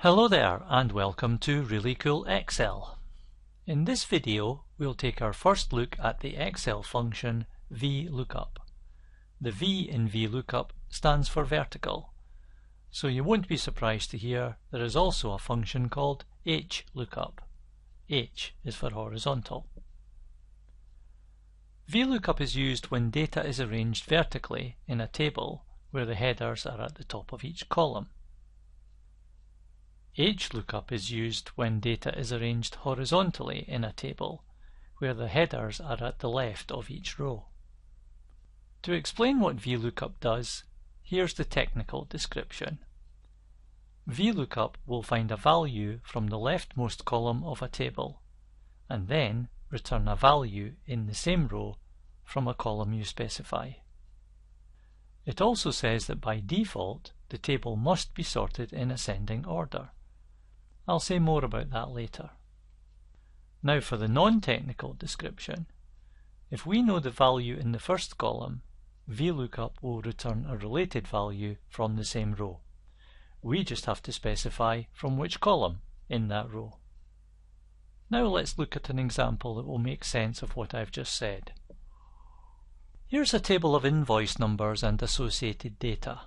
Hello there and welcome to Really Cool Excel. In this video we'll take our first look at the Excel function VLOOKUP. The V in VLOOKUP stands for vertical, so you won't be surprised to hear there is also a function called HLOOKUP. H is for horizontal. VLOOKUP is used when data is arranged vertically in a table where the headers are at the top of each column. HLOOKUP is used when data is arranged horizontally in a table, where the headers are at the left of each row. To explain what VLOOKUP does, here's the technical description. VLOOKUP will find a value from the leftmost column of a table, and then return a value in the same row from a column you specify. It also says that by default, the table must be sorted in ascending order. I'll say more about that later. Now for the non-technical description. If we know the value in the first column, VLOOKUP will return a related value from the same row. We just have to specify from which column in that row. Now let's look at an example that will make sense of what I've just said. Here's a table of invoice numbers and associated data.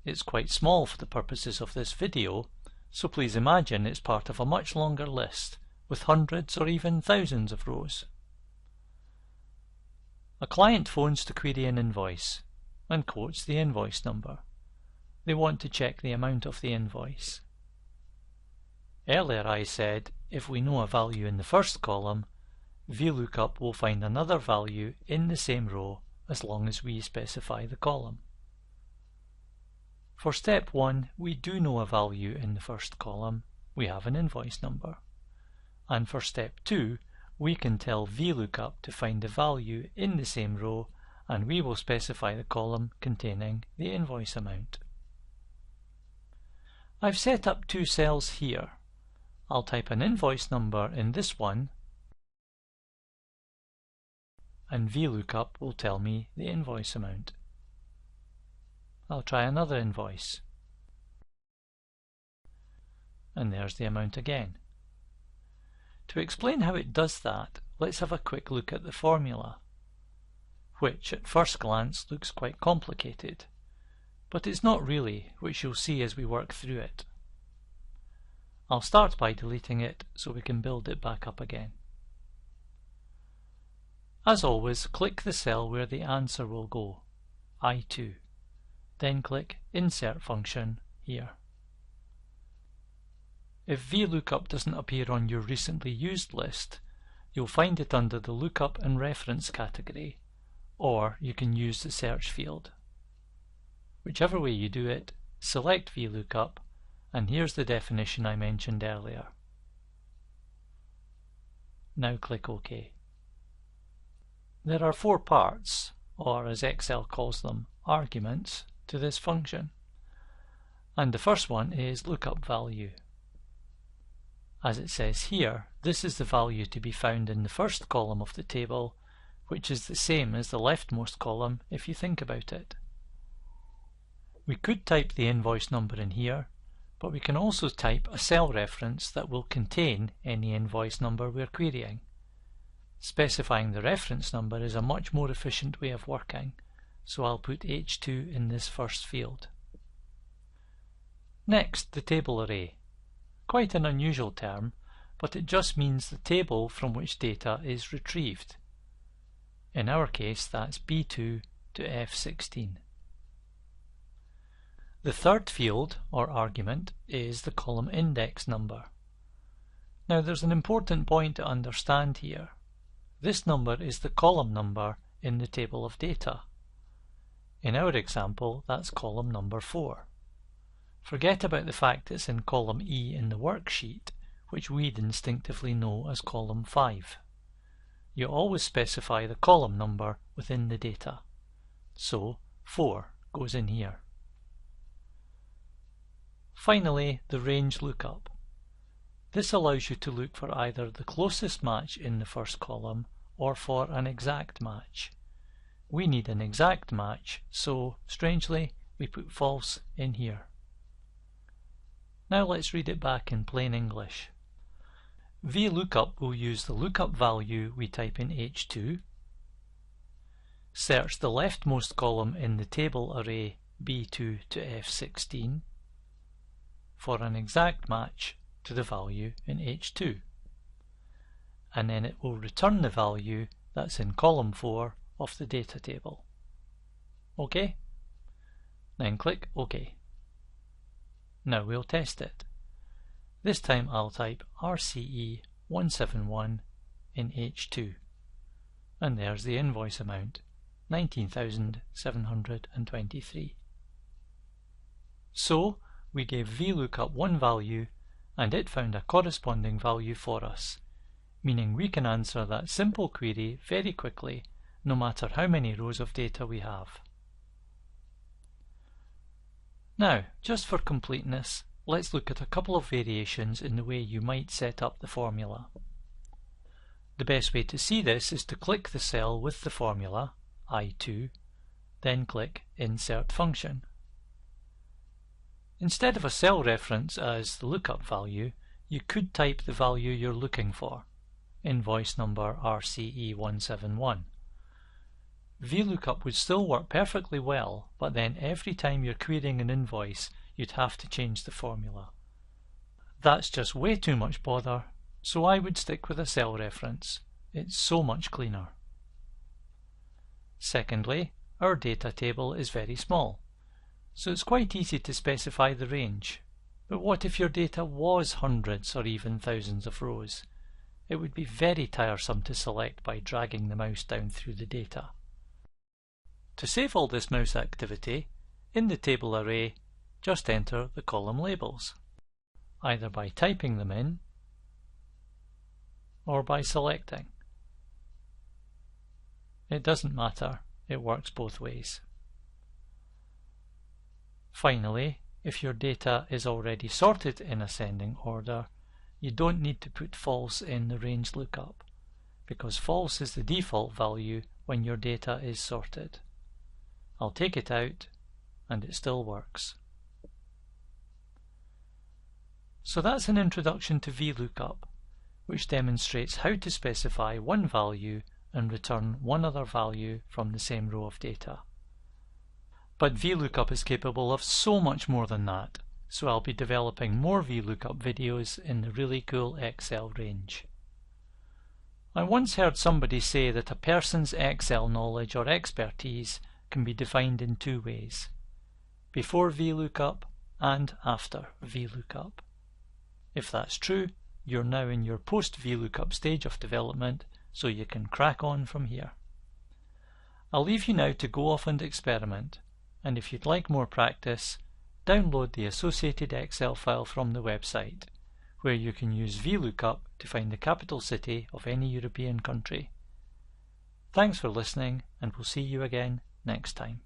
It's quite small for the purposes of this video, so please imagine it's part of a much longer list with hundreds or even thousands of rows. A client phones to query an invoice and quotes the invoice number. They want to check the amount of the invoice. Earlier I said if we know a value in the first column, VLOOKUP will find another value in the same row as long as we specify the column. For step 1, we do know a value in the first column, we have an invoice number. And for step 2, we can tell VLOOKUP to find the value in the same row, and we will specify the column containing the invoice amount. I've set up two cells here. I'll type an invoice number in this one, and VLOOKUP will tell me the invoice amount. I'll try another invoice, and there's the amount again. To explain how it does that, let's have a quick look at the formula, which at first glance looks quite complicated, but it's not really, which you'll see as we work through it. I'll start by deleting it so we can build it back up again. As always, click the cell where the answer will go, I2. Then click Insert Function here. If VLOOKUP doesn't appear on your recently used list, you'll find it under the Lookup and Reference category, or you can use the search field. Whichever way you do it, select VLOOKUP, and here's the definition I mentioned earlier. Now click OK. There are 4 parts, or as Excel calls them, arguments, to this function, and the first one is lookup value. As it says here, this is the value to be found in the first column of the table, which is the same as the leftmost column if you think about it. We could type the invoice number in here, but we can also type a cell reference that will contain any invoice number we're querying. Specifying the reference number is a much more efficient way of working, so I'll put H2 in this first field. Next, the table array. Quite an unusual term, but it just means the table from which data is retrieved. In our case, that's B2 to F16. The third field, or argument, is the column index number. Now there's an important point to understand here. This number is the column number in the table of data. In our example, that's column number 4. Forget about the fact it's in column E in the worksheet, which we'd instinctively know as column 5. You always specify the column number within the data. So 4 goes in here. Finally, the range lookup. This allows you to look for either the closest match in the first column or for an exact match. We need an exact match, so strangely we put false in here. Now let's read it back in plain English. VLOOKUP will use the lookup value we type in H2, search the leftmost column in the table array B2 to F16 for an exact match to the value in H2, and then it will return the value that's in column 4 of the data table. OK? Then click OK. Now we'll test it. This time I'll type RCE171 in H2, and there's the invoice amount, 19,723. So we gave VLOOKUP one value and it found a corresponding value for us, meaning we can answer that simple query very quickly no matter how many rows of data we have. Now, just for completeness, let's look at a couple of variations in the way you might set up the formula. The best way to see this is to click the cell with the formula, I2, then click Insert Function. Instead of a cell reference as the lookup value, you could type the value you're looking for, invoice number RCE171. VLOOKUP would still work perfectly well, but then every time you're querying an invoice, you'd have to change the formula. That's just way too much bother, so I would stick with a cell reference. It's so much cleaner. Secondly, our data table is very small, so it's quite easy to specify the range. But what if your data was hundreds or even thousands of rows? It would be very tiresome to select by dragging the mouse down through the data. To save all this mouse activity, in the table array, just enter the column labels, either by typing them in or by selecting. It doesn't matter, it works both ways. Finally, if your data is already sorted in ascending order, you don't need to put false in the range lookup, because false is the default value when your data is sorted. I'll take it out and it still works. So that's an introduction to VLOOKUP, which demonstrates how to specify one value and return one other value from the same row of data. But VLOOKUP is capable of so much more than that, so I'll be developing more VLOOKUP videos in the reallycoolExcel range. I once heard somebody say that a person's Excel knowledge or expertise can be defined in two ways: before VLOOKUP and after VLOOKUP. If that's true, you're now in your post-VLOOKUP stage of development, so you can crack on from here. I'll leave you now to go off and experiment, and if you'd like more practice, download the associated Excel file from the website, where you can use VLOOKUP to find the capital city of any European country. Thanks for listening, and we'll see you again next time.